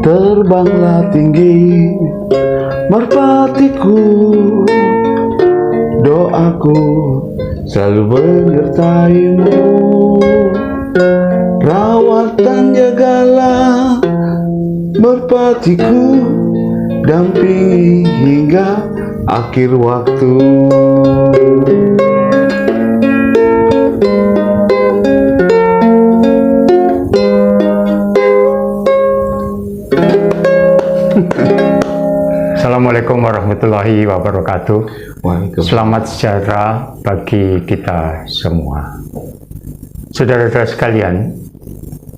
Terbanglah tinggi merpatiku, doaku selalu menyertaimu. Rawat dan jagalah merpatiku, dampingi hingga akhir waktu. Assalamualaikum warahmatullahi wabarakatuh. Selamat sejahtera bagi kita semua. Saudara-saudara sekalian,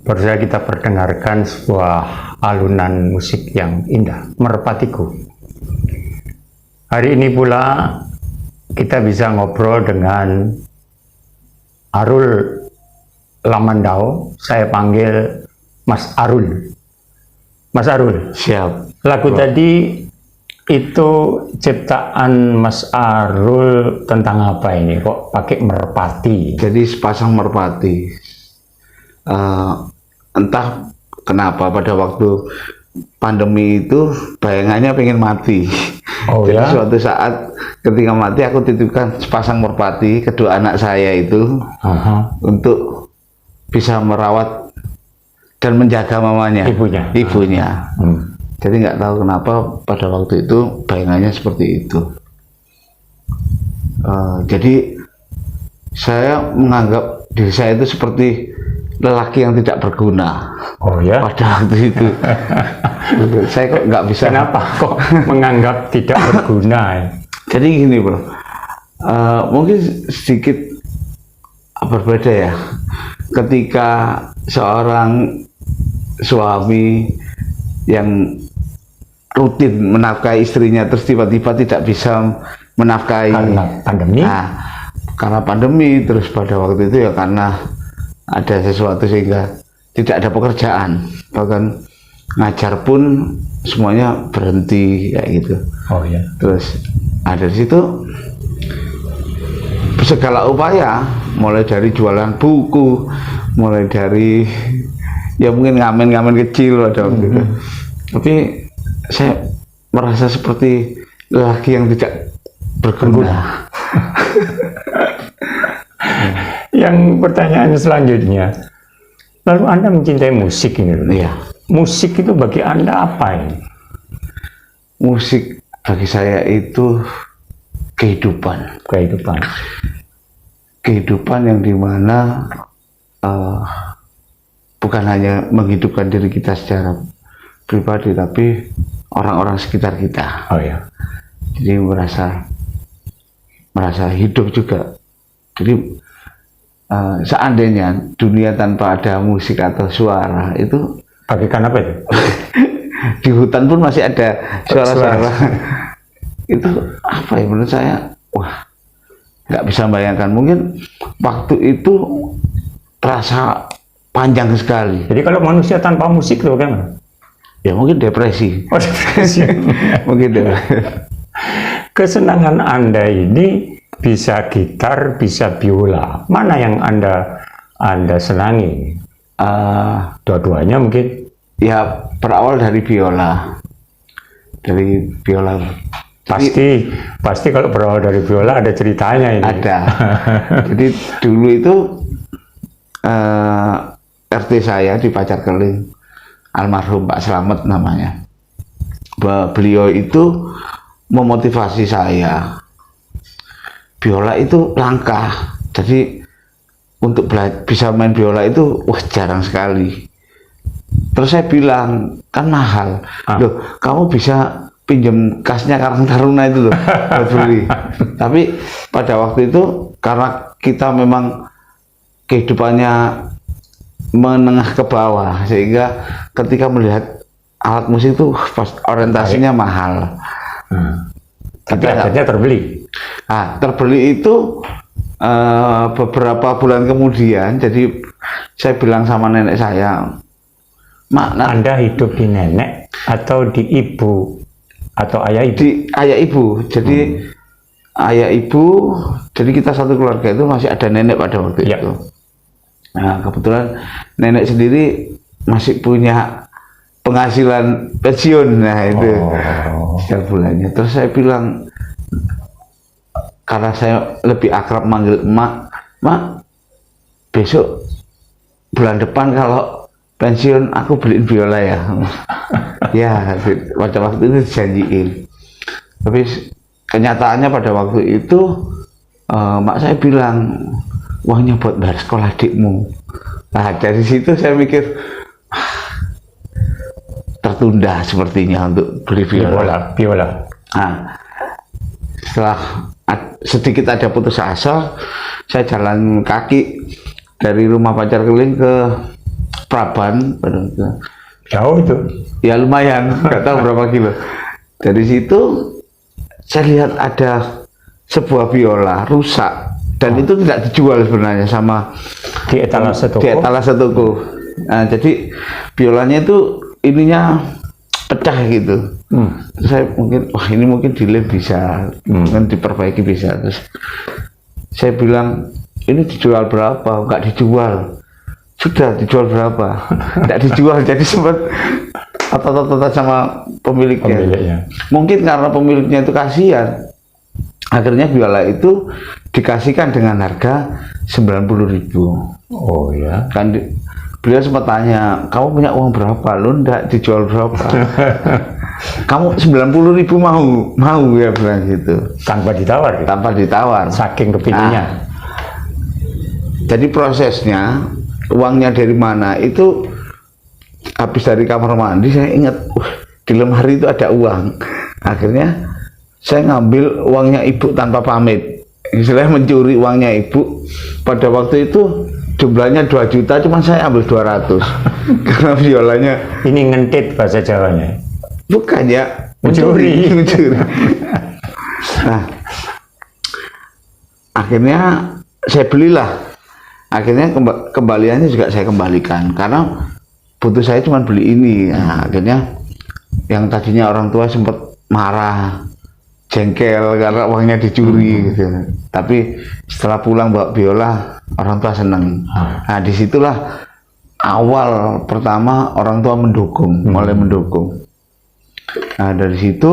baru saja kita perdengarkan sebuah alunan musik yang indah, Merpatiku. Hari ini pula kita bisa ngobrol dengan Arul Lamandau. Saya panggil Mas Arul. Mas Arul, Siap. lagu tadi itu ciptaan Mas Arul tentang apa ini? Kok pakai merpati? Jadi sepasang merpati. Entah kenapa pada waktu pandemi itu bayangannya pengen mati. Oh Jadi ya? suatu saat ketika mati aku titipkan sepasang merpati kedua anak saya itu untuk bisa merawat dan menjaga mamanya, ibunya. Jadi nggak tahu kenapa pada waktu itu bayangannya seperti itu. Jadi saya menganggap diri saya itu seperti lelaki yang tidak berguna. Oh ya? Pada waktu itu. Saya kok nggak bisa. Kenapa kok menganggap tidak berguna? Jadi gini bro, mungkin sedikit berbeda ya. Ketika seorang suami yang rutin menafkahi istrinya terus tiba-tiba tidak bisa menafkahi Karena pandemi? Karena pandemi, terus pada waktu itu ya karena ada sesuatu sehingga tidak ada pekerjaan, bahkan ngajar pun semuanya berhenti kayak gitu. Oh ya. Terus ada di situ segala upaya, mulai dari jualan buku, mulai dari ya mungkin ngamen-ngamen kecil ada waktu itu. Tapi saya merasa seperti lelaki yang tidak berguna. Yang pertanyaan selanjutnya, lalu Anda mencintai musik ini? Iya. Musik itu bagi Anda apa ini? Musik bagi saya itu kehidupan. Kehidupan yang dimana bukan hanya menghidupkan diri kita secara pribadi, tapi orang-orang sekitar kita. Oh ya. Jadi merasa hidup juga. Jadi seandainya dunia tanpa ada musik atau suara itu, Bagikan apa itu? di hutan pun masih ada suara-suara. Itu apa ya, menurut saya, wah, nggak bisa bayangkan. Mungkin waktu itu terasa panjang sekali. Jadi kalau manusia tanpa musik itu bagaimana? Ya mungkin depresi. Oh, depresi. Mungkin depresi. Kesenangan Anda ini bisa gitar, bisa biola. Mana yang Anda senangi? Dua-duanya mungkin? Ya berawal dari biola. Dari biola. Pasti kalau berawal dari biola ada ceritanya ini. Ada. Jadi dulu itu RT saya di Pacarkeling, almarhum Pak Slamet namanya. Beliau itu memotivasi saya. Biola itu langka. Jadi untuk bisa main biola itu jarang sekali. Terus saya bilang, kan mahal. Loh, kamu bisa pinjam kasnya Karang Taruna itu loh, buat beli. Tapi pada waktu itu karena kita memang kehidupannya menengah ke bawah, sehingga ketika melihat alat musik itu orientasinya mahal. Tapi akhirnya terbeli. Terbeli itu beberapa bulan kemudian. Jadi saya bilang sama nenek saya, Mak, Anda hidup di nenek atau di ibu atau ayah ibu? Di ayah ibu. Jadi ayah ibu, jadi kita satu keluarga itu masih ada nenek pada waktu itu. Nah kebetulan nenek sendiri masih punya penghasilan pensiun. Nah itu setiap bulannya. Terus saya bilang, karena saya lebih akrab manggil emak, mak besok bulan depan kalau pensiun aku beliin biola ya. Ya pada waktu itu dijanjiin. Tapi kenyataannya pada waktu itu mak saya bilang, uangnya buat bayar sekolah adikmu. Nah dari situ saya mikir, tertunda sepertinya untuk beli biola. Nah, setelah sedikit ada putus asa, saya jalan kaki dari rumah pacar keling ke Praban. Jauh itu? Ya lumayan, nggak tahu berapa kilo. Dari situ saya lihat ada sebuah biola rusak dan itu tidak dijual sebenarnya sama di etalase toko. Di etalase toko. Nah, jadi biolanya itu ininya pecah gitu. Saya mungkin, wah ini mungkin delay bisa, mungkin diperbaiki bisa. Terus saya bilang, ini dijual berapa? Enggak dijual. Sudah dijual berapa? Enggak dijual. Jadi sempat otot-otot sama pemiliknya. Mungkin karena pemiliknya itu kasihan, akhirnya biola itu dikasihkan dengan harga 90.000. Oh ya. Kan beliau sempat tanya, kamu punya uang berapa? Lu enggak dijual berapa? Kamu 90.000 mau ya, bilang gitu. Tanpa ditawar. Tanpa ditawar. Saking kepinginnya. Nah, jadi prosesnya, uangnya dari mana itu habis dari kamar mandi saya ingat, di lemari itu ada uang. Akhirnya saya ngambil uangnya ibu tanpa pamit. Istilahnya mencuri uangnya ibu. Pada waktu itu jumlahnya 2 juta, cuman saya ambil 200 karena biolanya ini ngentit bahasa Jawanya. Bukan ya, mencuri. Nah, akhirnya saya belilah. Akhirnya kembaliannya juga saya kembalikan karena butuh saya cuma beli ini. Nah, akhirnya yang tadinya orang tua sempat marah, jengkel karena uangnya dicuri gitu. Tapi setelah pulang bawa biola, orang tua senang. Nah, disitulah awal pertama orang tua mendukung, mulai mendukung. Nah, dari situ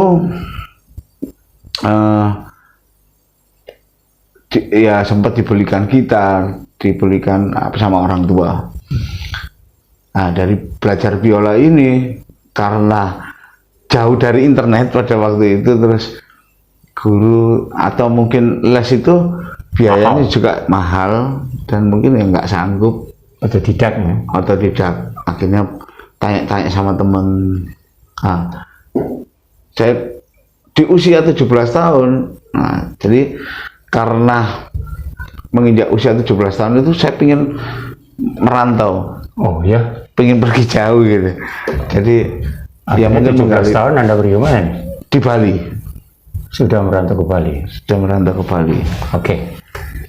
ya sempat dibelikan gitar, dibelikan sama orang tua. Nah, dari belajar biola ini karena jauh dari internet pada waktu itu, terus guru atau mungkin les itu biayanya juga mahal dan mungkin ya nggak sanggup. Otodidak ya? Otodidak. Akhirnya tanya-tanya sama temen. Nah, saya di usia 17 tahun. Nah, jadi karena menginjak usia 17 tahun itu saya ingin merantau. Oh ya? Pengen pergi jauh gitu. Jadi akhirnya ya mungkin 17 tahun Anda pergi mana? Di Bali. Sudah merantau ke Bali? Sudah merantau ke Bali. Oke.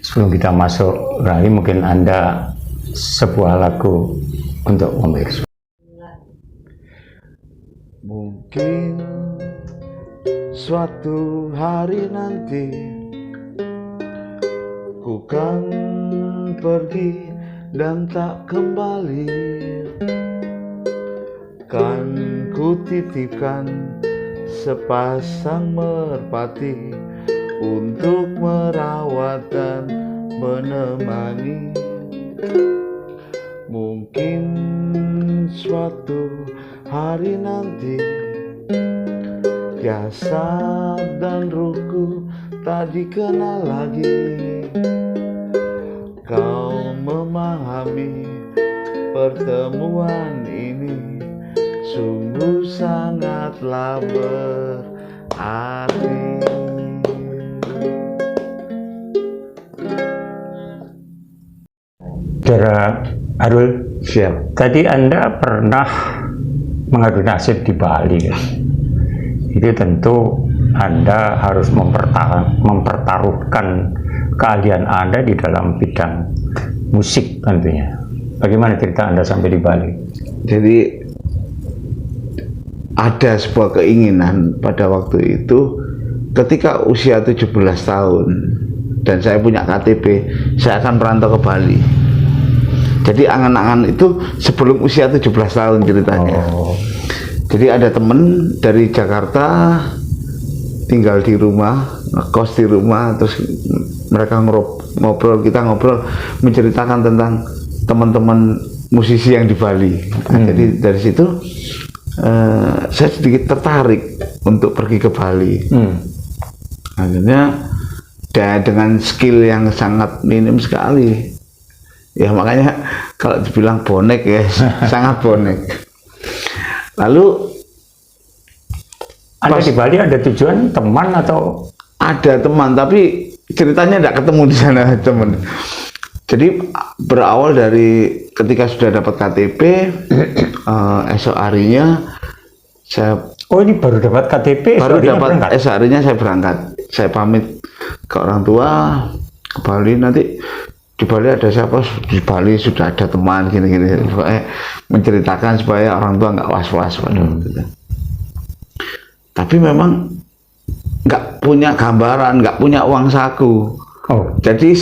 Sebelum kita masuk lagi, mungkin Anda sebuah lagu untuk pemirsa. Mungkin suatu hari nanti ku kan pergi dan tak kembali, kan ku titipkan sepasang merpati untuk merawat dan menemani. Mungkin suatu hari nanti jasad dan ruhku tak dikenal lagi. Kau memahami pertemuan ini sungguh sangatlah berarti. Saudara Arul, Siap. tadi Anda pernah mengadu nasib di Bali ya? Itu tentu Anda harus mempertaruhkan keahlian Anda di dalam bidang musik tentunya. Bagaimana cerita Anda sampai di Bali? Jadi ada sebuah keinginan pada waktu itu ketika usia 17 tahun dan saya punya KTP, saya akan merantau ke Bali. Jadi angan-angan itu sebelum usia 17 tahun ceritanya. Jadi ada temen dari Jakarta tinggal di rumah, ngekos di rumah, terus mereka ngobrol, kita ngobrol, menceritakan tentang teman-teman musisi yang di Bali. Nah, jadi dari situ saya sedikit tertarik untuk pergi ke Bali. Akhirnya dengan skill yang sangat minim sekali, ya makanya kalau dibilang bonek ya sangat bonek. Lalu Anda di Bali ada tujuan teman atau? ada teman, tapi ceritanya tidak ketemu di sana teman. Jadi berawal dari ketika sudah dapat KTP, esok harinya saya Oh, ini baru dapat KTP, baru esok harinya dapat berangkat? esok harinya saya berangkat. Saya pamit ke orang tua ke Bali, nanti di Bali ada siapa, di Bali sudah ada teman gini-gini, menceritakan supaya orang tua nggak was-was pada waktu itu. Tapi memang nggak punya gambaran, nggak punya uang saku. Oh, Jadi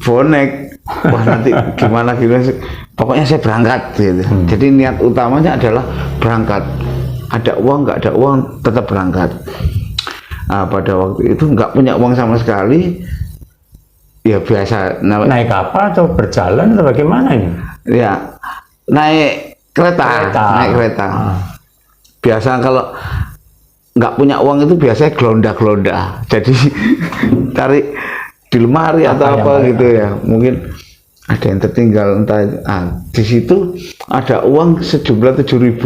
bonek, wah nanti gimana sih. Pokoknya saya berangkat gitu. Jadi niat utamanya adalah berangkat. Ada uang nggak ada uang tetap berangkat. Nah, pada waktu itu nggak punya uang sama sekali. Ya biasa naik kapal atau berjalan atau bagaimana ini? ya naik kereta. Naik kereta. Biasa kalau nggak punya uang itu biasanya gelonda-gelonda. Jadi cari di lemari atau apa gitu ya. Mungkin ada yang tertinggal entah. Di situ ada uang sejumlah 7.000,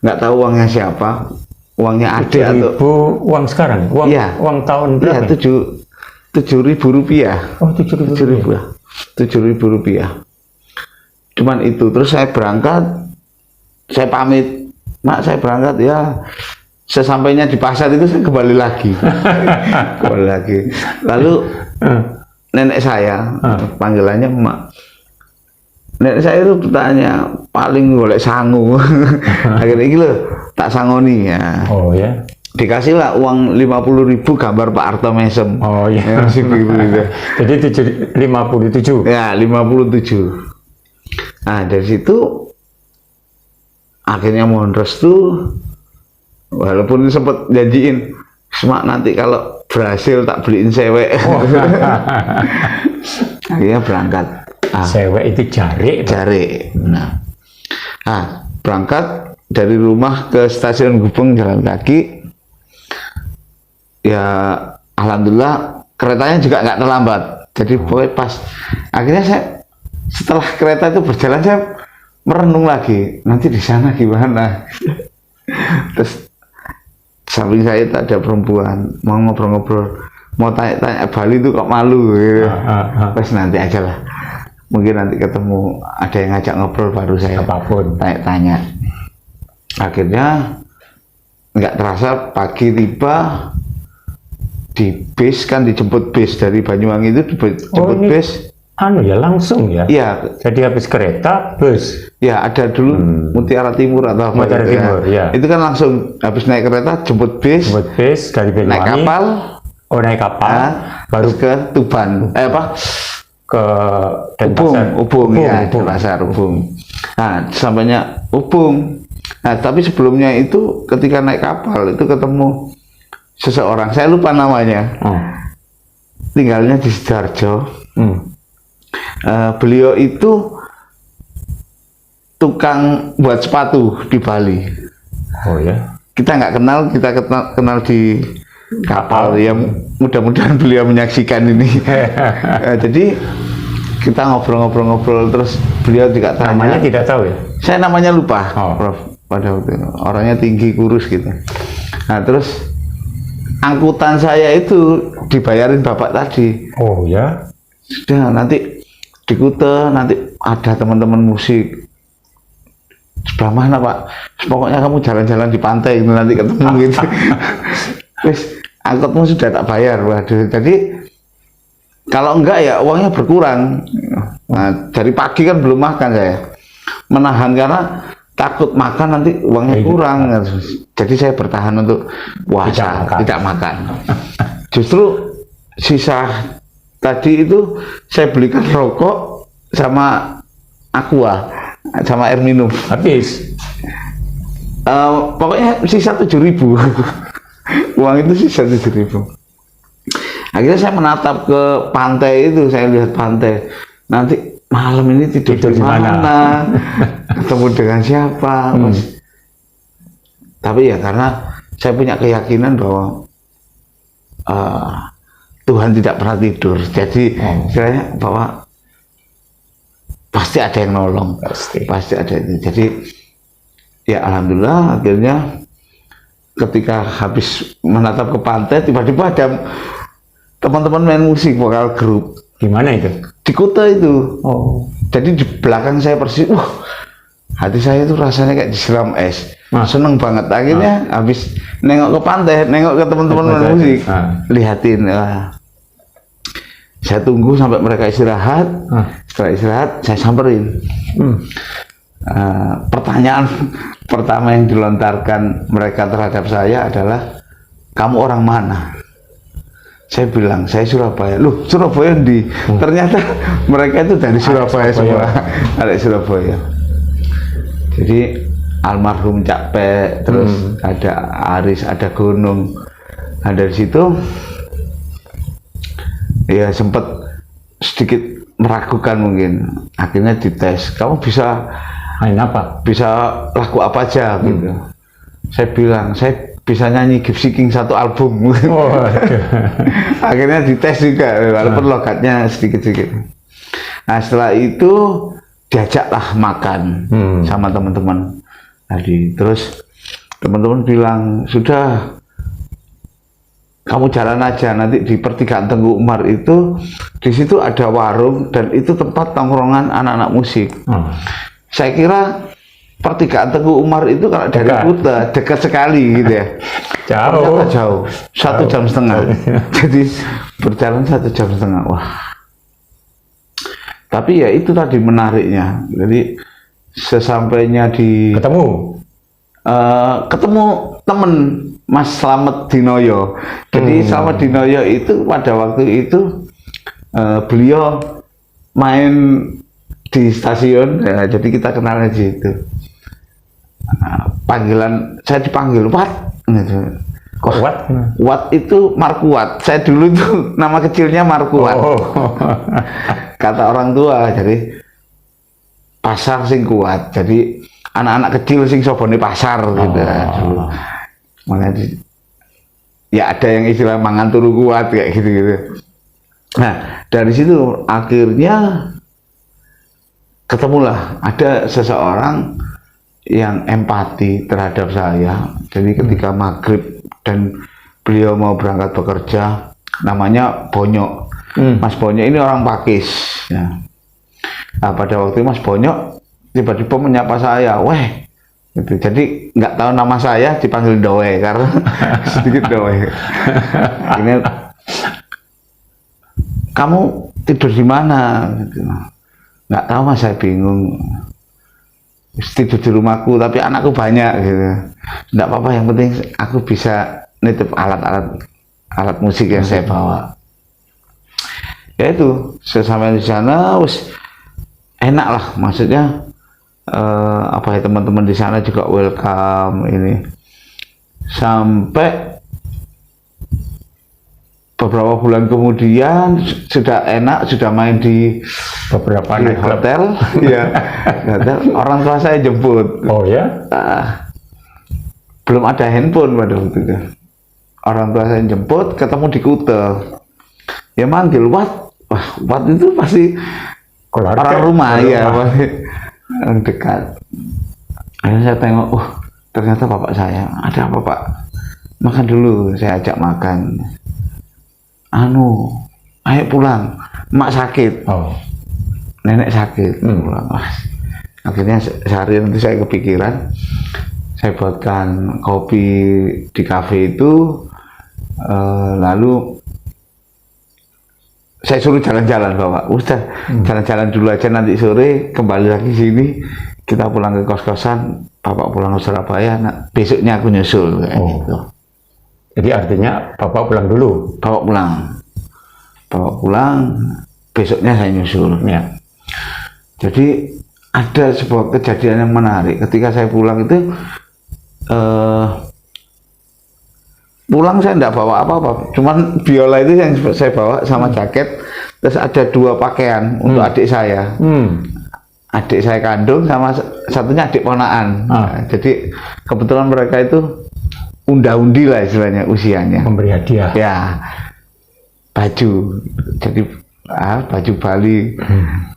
nggak tahu uangnya siapa. Uangnya adik atau uang sekarang? Uang, ya, uang tahun berapa? Iya, 7.000 rupiah. Oh, 7.000 rupiah. 7.000 rupiah. Cuman itu, terus saya berangkat, saya pamit, Mak saya berangkat ya. Sesampainya di pasar itu saya kembali lagi. Kembali lagi. Lalu nenek saya, panggilannya Mak. Nenek saya itu bertanya, paling golek sangu. Akhirnya ini loh, tak sangoni ya. Oh ya. Dikasih lah uang 50.000 gambar Pak Arto Mesem. Oh iya. Ya, masih begitu gitu. Jadi 57. Ya, 57. Nah, dari situ akhirnya mohon restu, walaupun sempat janjiin, Semak nanti kalau berhasil tak beliin cewek. Oh. Akhirnya berangkat. Cewek itu Jari. Nah, berangkat dari rumah ke stasiun Gubeng jalan kaki. Ya, alhamdulillah keretanya juga nggak terlambat. Jadi pokoknya pas. Akhirnya saya setelah kereta itu berjalan, saya merenung lagi. Nanti di sana gimana? Terus samping saya tak ada perempuan, mau ngobrol-ngobrol, mau tanya-tanya Bali itu kok malu. Gitu. Terus nanti aja lah. Mungkin nanti ketemu ada yang ngajak ngobrol baru saya apapun tanya-tanya. Akhirnya nggak terasa pagi tiba di bis, kan dijemput bis dari Banyuwangi itu dijemput bis. Ya langsung ya. Iya. Jadi habis kereta bus. Ya ada dulu Mutiara Timur atau apa. Mutiara Timur ya. Itu kan langsung habis naik kereta jemput bis. Jemput bis dari Banyuwangi. Naik kapal. Oh naik kapal. Baru ke Tuban. Ke Ubung ya, Denpasar Ubung. Nah, sampainya Ubung. Nah, tapi sebelumnya itu ketika naik kapal itu ketemu seseorang, saya lupa namanya. Tinggalnya di Sidoarjo. Beliau itu tukang buat sepatu di Bali. Oh ya. Kita nggak kenal, kita kenal di kapal. Ya mudah-mudahan beliau menyaksikan ini. Jadi kita ngobrol-ngobrol terus beliau juga tanya. Namanya tidak tahu ya? Saya namanya lupa, Prof. Pada waktu itu orangnya tinggi kurus gitu. Nah terus angkutan saya itu dibayarin bapak tadi. Oh ya. Sudah, nanti di Kute nanti ada teman-teman musik. Sebelah mana Pak? Pokoknya kamu jalan-jalan di pantai nanti ketemu gitu. Terus angkotmu sudah tak bayar. Waduh, jadi kalau enggak ya uangnya berkurang. Nah, dari pagi kan belum makan saya. Menahan karena takut makan nanti uangnya kurang. Jadi saya bertahan untuk puasa, tidak makan. Justru sisa tadi itu saya belikan rokok sama aqua, sama air minum. Habis. Pokoknya sisa 7.000. Uang itu sisa 7.000. Akhirnya saya menatap ke pantai itu, saya lihat pantai. Nanti malam ini tidur di mana? Ketemu dengan siapa? Tapi ya karena saya punya keyakinan bahwa Tuhan tidak pernah tidur. Jadi saya bahwa pasti ada yang nolong. Pasti ada itu. Jadi ya alhamdulillah akhirnya ketika habis menatap ke pantai, tiba-tiba ada teman-teman main musik vokal grup. Di mana itu? Di Kuta itu. Jadi di belakang saya persis, hati saya itu rasanya kayak disiram es. Seneng banget. Akhirnya habis nengok ke pantai, nengok ke teman-teman main musik, lihatin. Saya tunggu sampai mereka istirahat. Setelah istirahat, saya samperin. Pertanyaan pertama yang dilontarkan mereka terhadap saya adalah, kamu orang mana? Saya bilang, saya Surabaya. Loh, Surabaya di? Ternyata mereka itu dari Surabaya semua. Dari Surabaya. Jadi almarhum Cak Pe, terus ada Aris, ada Gunung. Nah dari situ ya sempat sedikit meragukan mungkin. Akhirnya dites, kamu bisa main apa? Bisa lagu apa aja gitu. Saya bilang, saya bisa nyanyi Gypsy King 1 album. Akhirnya dites juga, walaupun logatnya sedikit-sedikit. Nah setelah itu diajaklah makan sama teman-teman tadi. Terus teman-teman bilang, sudah kamu jalan aja, nanti di pertigaan Tengku Umar itu, di situ ada warung dan itu tempat tongkrongan anak-anak musik. Saya kira pertigaan Tengku Umar itu kalau dari Kuta dekat sekali gitu ya. Jauh. 1,5 jam. Jadi berjalan 1,5 jam. Wah. Tapi ya itu tadi menariknya. Jadi sesampainya di ketemu temen Mas Slamet Dinoyo. Jadi Slamet Dinoyo itu pada waktu itu beliau main di stasiun, ya, jadi kita kenal aja itu. Panggilan saya dipanggil Wat. Wat itu Markuat. Saya dulu itu nama kecilnya Markuat. Kata orang tua, jadi pasar sing kuat. Jadi anak-anak kecil sing sobone pasar gitu dulu. Makanya ya ada yang istilah mangan turu kuat kayak gitu. Nah, dari situ akhirnya ketemulah ada seseorang yang empati terhadap saya. Jadi ketika maghrib dan beliau mau berangkat bekerja, namanya Bonyok. Mas Bonyok ini orang Pakis. Ya. Nah, pada waktu itu Mas Bonyok tiba-tiba menyapa saya, weh. Gitu. Jadi nggak tahu nama saya, dipanggil Doe karena sedikit Doe. Ini kamu tidur di mana? Gitu. Nggak tahu Mas, saya bingung. Tidur di rumahku, tapi anakku banyak gitu. Nggak apa-apa, yang penting aku bisa nitip alat musik yang saya bawa. Ya itu, sesampai di sana, enak lah, maksudnya apa ya, teman-teman di sana juga welcome ini. Sampai beberapa bulan kemudian sudah enak, sudah main di beberapa hotel. Ya, hotel. Orang tua saya jemput. Oh ya? Belum ada handphone pada waktu itu. Orang tua saya jemput, ketemu di Kuta. Ya manggil Wat. Wah, Wat itu pasti orang rumah ya, pasti dekat. Akhirnya saya tengok, ternyata bapak saya. Ada apa Pak? Makan dulu, saya ajak makan. Ayo pulang, mak sakit. Nenek sakit. Akhirnya seharian itu saya kepikiran, saya buatkan kopi di kafe itu, lalu saya suruh jalan-jalan Bapak. Udah jalan-jalan dulu aja, nanti sore kembali lagi sini, kita pulang ke kos-kosan, Bapak pulang ke Surabaya, besoknya aku nyusul kayak gitu. Jadi artinya Bapak pulang dulu? Bapak pulang, besoknya saya nyusul. Ya. Jadi ada sebuah kejadian yang menarik. Ketika saya pulang itu, pulang saya enggak bawa apa-apa, cuman biola itu yang saya bawa sama jaket, terus ada 2 pakaian untuk adik saya. Adik saya kandung sama satunya adik ponaan. Nah, jadi kebetulan mereka itu unda-undi lah istilahnya usianya. Memberi hadiah. Ya, baju. Jadi baju Bali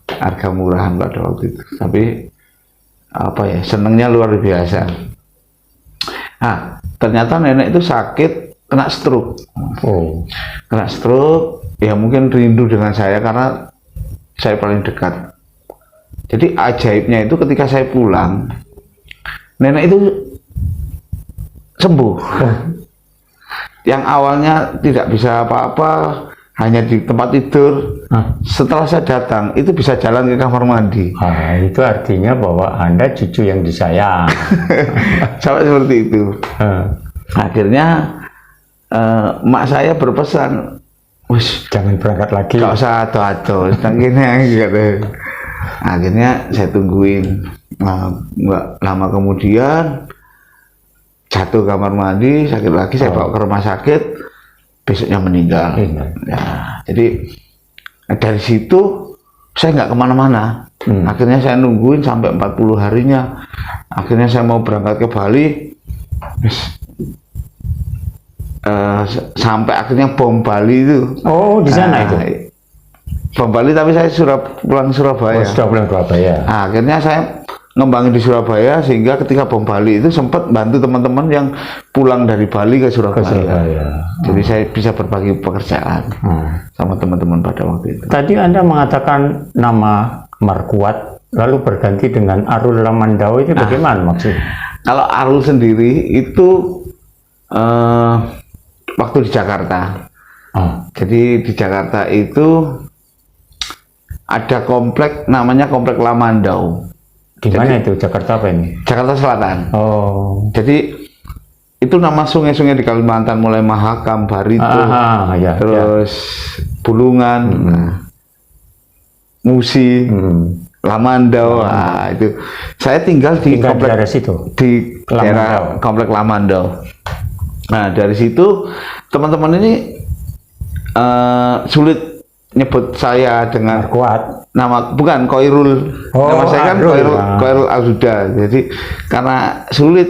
harga murahan pada waktu itu. Tapi apa ya, senengnya luar biasa. Ternyata nenek itu sakit, kena stroke. Kena stroke, ya mungkin rindu dengan saya karena saya paling dekat. Jadi ajaibnya itu ketika saya pulang, nenek itu sembuh. Yang awalnya tidak bisa apa-apa, hanya di tempat tidur. Setelah saya datang, itu bisa jalan ke kamar mandi. Itu artinya bahwa Anda cucu yang disayang. Sampai seperti itu. Akhirnya mak saya berpesan, "Wis, jangan berangkat lagi. gak usah ado-ado." Akhirnya saya tungguin. Nggak lama kemudian jatuh kamar mandi, sakit lagi, saya bawa ke rumah sakit, besoknya meninggal. Ya, jadi dari situ saya nggak kemana-mana. Akhirnya saya nungguin sampai 40 harinya. Akhirnya saya mau berangkat ke Bali, sampai akhirnya bom Bali itu. Di sana itu. Bom Bali, tapi saya pulang Surabaya. Sudah pulang Surabaya. Akhirnya saya ngembangin di Surabaya, sehingga ketika bom Bali itu sempat bantu teman-teman yang pulang dari Bali ke Surabaya. Jadi saya bisa berbagi pekerjaan sama teman-teman pada waktu itu. Tadi Anda mengatakan nama Markuat lalu berganti dengan Arul Lamandau, itu bagaimana maksudnya? Kalau Arul sendiri itu waktu di Jakarta. Jadi di Jakarta itu ada komplek namanya Komplek Lamandau. Di mana itu? Jakarta apa ini? Jakarta Selatan. Jadi itu nama sungai-sungai di Kalimantan, mulai Mahakam, Barito, terus Bulungan, Musi, Lamandau. Itu saya tinggal di komplek di daerah Komplek Lamandau. Nah, dari situ teman-teman ini sulit nyebut saya dengan nama, bukan Koirul. Nama saya kan Koirul Al-Huda. Jadi karena sulit,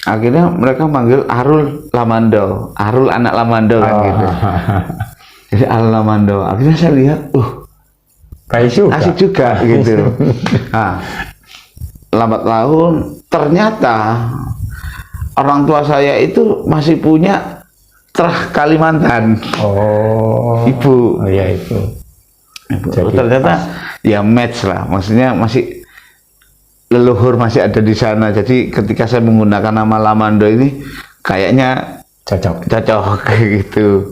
akhirnya mereka manggil Arul Lamandau, Arul anak Lamandau kan gitu. Jadi Arul Lamandau. Akhirnya saya lihat, asik juga gitu. Lambat laun ternyata orang tua saya itu masih punya Trah Kalimantan. Ibu. Ibu. Jadi ternyata ya match lah, maksudnya masih leluhur masih ada di sana. Jadi ketika saya menggunakan nama Lamandau ini kayaknya cocok kayak gitu.